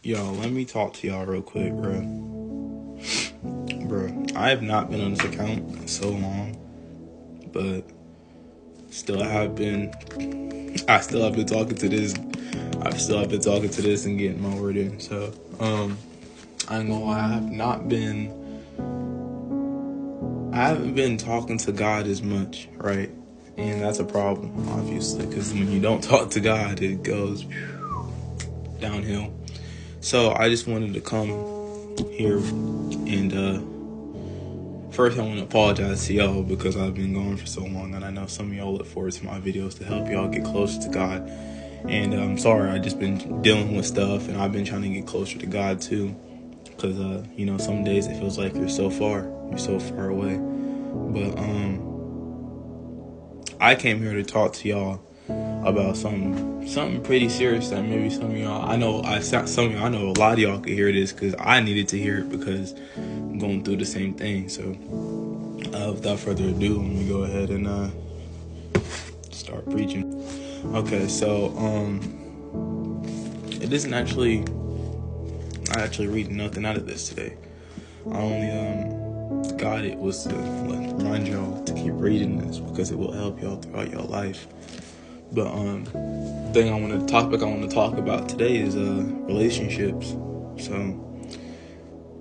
Yo, let me talk to y'all real quick, bro. I have not been on this account in so long, but I still have been talking to this. And getting my word in. So, I ain't gonna lie, I haven't been talking to God as much, right? And that's a problem, obviously, because when you don't talk to God, it goes downhill. So I just wanted to come here and first I want to apologize to y'all because I've been gone for so long, and I know some of y'all look forward to my videos to help y'all get closer to God. And I'm sorry, I just been dealing with stuff, and I've been trying to get closer to God too, because some days it feels like you're so far away. But I came here to talk to y'all about something pretty serious that maybe some of y'all, I know a lot of y'all could hear this, because I needed to hear it because I'm going through the same thing. So without further ado, let me go ahead and start preaching. Okay, so it isn't actually, I actually read nothing out of this today. I only got it was to remind y'all to keep reading this because it will help y'all throughout your life. But topic I want to talk about today is relationships. So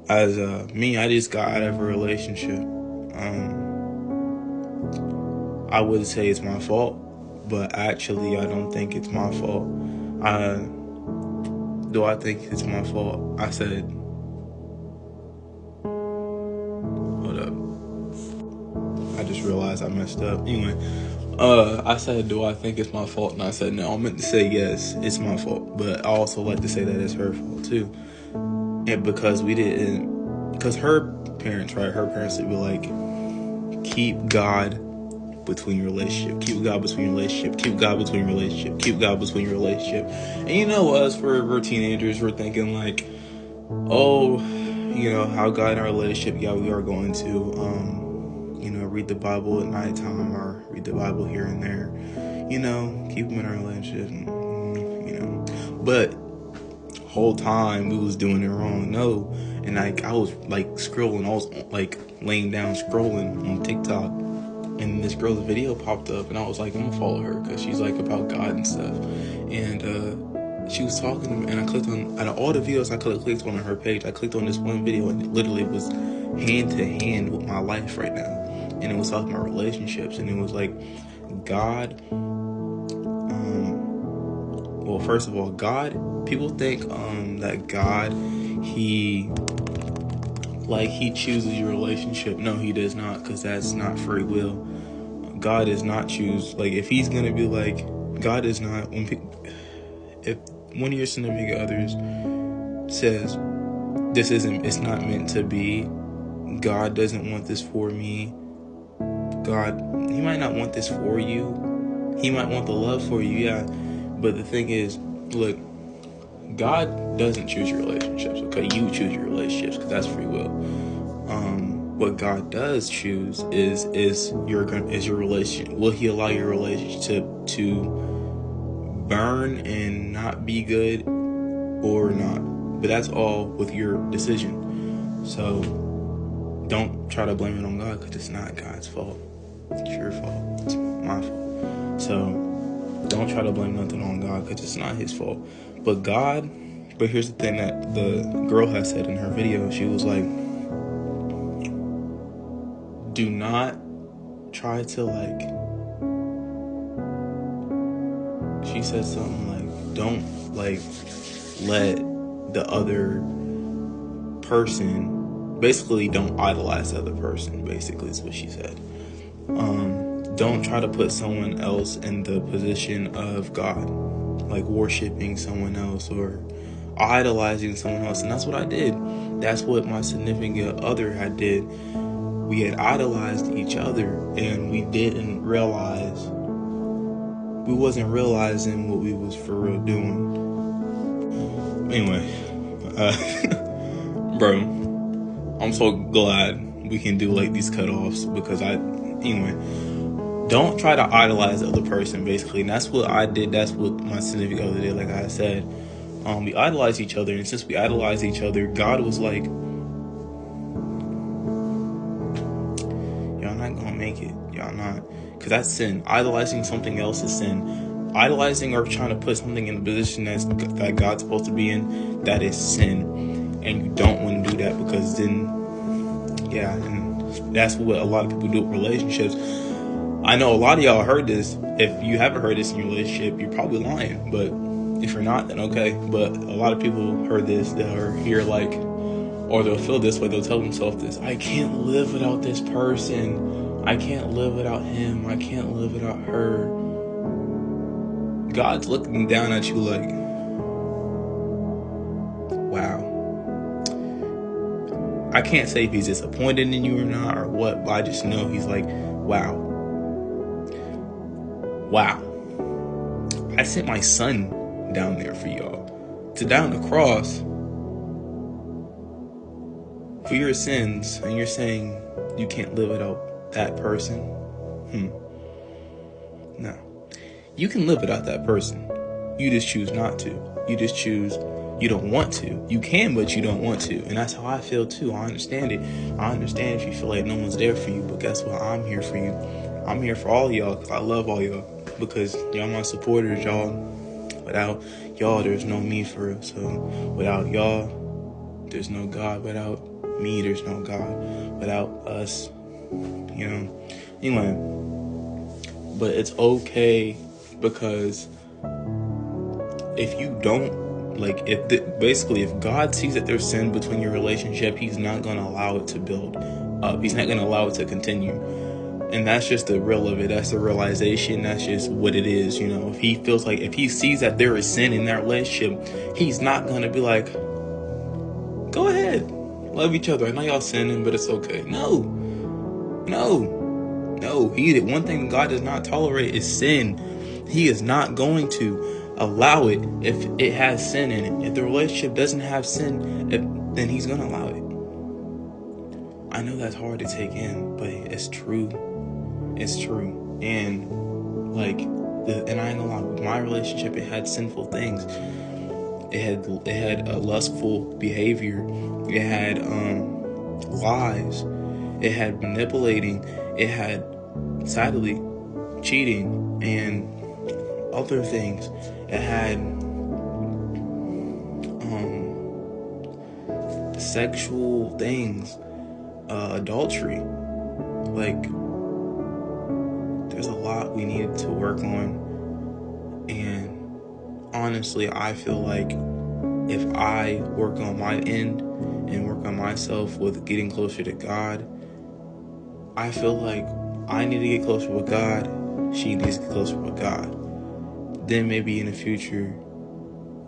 as me, I just got out of a relationship. I would say it's my fault, but actually I don't think it's my fault. Do I think it's my fault? I said, hold up. I just realized I messed up. Anyway, I said, do I think it's my fault? And I said, no. I meant to say, yes, it's my fault. But I also like to say that it's her fault too. And because her parents would be like, keep God between your relationship, keep God between your relationship, keep God between your relationship, keep God between your relationship. And you know us, we're teenagers, we're thinking like, oh, how God in our relationship, yeah, we are going to read the Bible at nighttime or read the Bible here and there, keep them in our relationship, but whole time we was doing it wrong. No. And I was like scrolling, I was like laying down scrolling on TikTok, and this girl's video popped up, and I was like, I'm gonna follow her because she's like about God and stuff. And she was talking to me, and I clicked on, out of all the videos I could have clicked on her page, I clicked on this one video, and it literally was hand to hand with my life right now. And it was talking about relationships, and it was like, God, well, first of all, God, people think that God, he chooses your relationship. No, he does not, because that's not free will. God does not choose, like, if he's gonna be like, God is not, if one of your significant others says, it's not meant to be, God doesn't want this for me, God, he might not want this for you, he might want the love for you, yeah, but the thing is, look, God doesn't choose your relationships, okay? You choose your relationships because that's free will. What God does choose is your relationship. Will he allow your relationship to burn and not be good or not? But that's all with your decision. So don't try to blame it on God, because it's not God's fault. It's your fault. It's my fault. So don't try to blame nothing on God, because it's not his fault. But here's the thing that the girl has said in her video. She was like, do not try to, like, she said something like, don't, like, let the other person, basically don't idolize the other person, basically is what she said. Don't try to put someone else in the position of God, like worshiping someone else or idolizing someone else. And that's what I did. That's what my significant other had did. We had idolized each other, and we wasn't realizing what we was for real doing. Anyway, bro, I'm so glad we can do like these cutoffs, because don't try to idolize the other person, basically. And that's what I did. That's what my significant other did, like I said. We idolize each other, and since we idolize each other, God was like, y'all not gonna make it. Y'all not. Because that's sin. Idolizing something else is sin. Idolizing or trying to put something in a position that God's supposed to be in, that is sin. And you don't want to do that, because then, yeah, and that's what a lot of people do with relationships. I know a lot of y'all heard this. If you haven't heard this in your relationship, you're probably lying. But if you're not, then okay. But a lot of people heard this. They'll hear like, or they'll feel this way. They'll tell themselves this: I can't live without this person. I can't live without him. I can't live without her. God's looking down at you like, wow. I can't say if he's disappointed in you or not or what, but I just know he's like, wow. Wow. I sent my son down there for y'all to die on the cross for your sins, and you're saying you can't live without that person? No. You can live without that person. You just choose not to. You just choose you don't want to. You can, but you don't want to. And that's how I feel too. I understand it. I understand if you feel like no one's there for you, but guess what? I'm here for you. I'm here for all of y'all, because I love all y'all, because y'all my supporters, y'all. Without y'all, there's no me, for real. So without y'all, there's no God. Without me, there's no God. Without us, you know. Anyway, but it's okay, because if you don't, like, if God sees that there's sin between your relationship, he's not going to allow it to build up. He's not going to allow it to continue. And that's just the real of it. That's the realization. That's just what it is. You know, if he feels like, if he sees that there is sin in that relationship, he's not going to be like, go ahead, love each other. I know y'all sinning, but it's okay. No. One thing God does not tolerate is sin. He is not going to allow it if it has sin in it. If the relationship doesn't have sin, then he's going to allow it. I know that's hard to take in, but it's true. It's true. And like, and I ain't gonna lie, my relationship, it had sinful things. It had a lustful behavior. It had lies. It had manipulating. It had, sadly, cheating and other things. It had sexual things, adultery. Like, there's a lot we needed to work on. And honestly, I feel like if I work on my end and work on myself with getting closer to God, I feel like I need to get closer with God. She needs to get closer with God. Then maybe in the future,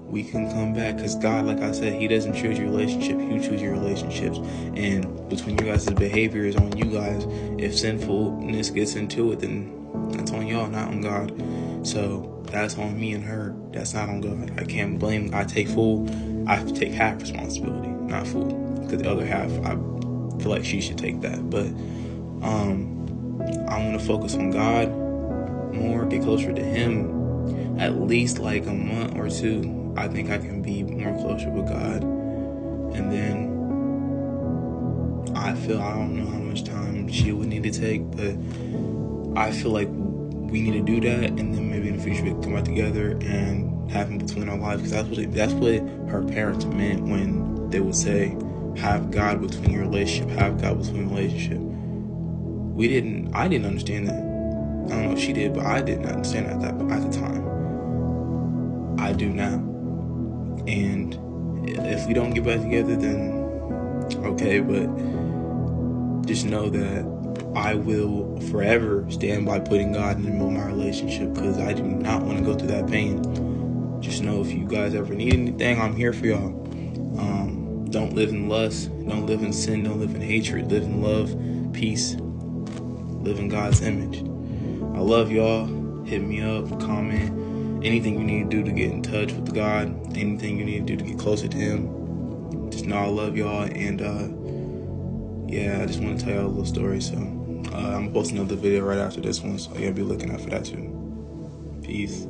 we can come back. Because God, like I said, he doesn't choose your relationship. You choose your relationships. And between you guys' behavior is on you guys. If sinfulness gets into it, then that's on y'all, not on God. So that's on me and her. That's not on God. I can't blame. I take half responsibility, not full. Because the other half, I feel like she should take that. But I want to focus on God more, get closer to him, at least like a month or two. I think I can be more closer with God. And then I don't know how much time she would need to take, but I feel like we need to do that, and then maybe in the future we can come back together and have him between our lives, because that's what her parents meant when they would say, have God between your relationship, have God between your relationship. I didn't understand that. I don't know if she did, but I didn't understand that at the time. I do now. And if we don't get back together, then okay, but just know that I will forever stand by putting God in the middle of my relationship, because I do not want to go through that pain. Just know, if you guys ever need anything, I'm here for y'all. Don't live in lust, don't live in sin, don't live in hatred, live in love, peace, live in God's image. I love y'all. Hit me up, comment, anything you need to do to get in touch with God, anything you need to do to get closer to him. Just know I love y'all. And I just want to tell y'all a little story. So I'm posting another video right after this one, so you'll be looking out for that too. Peace.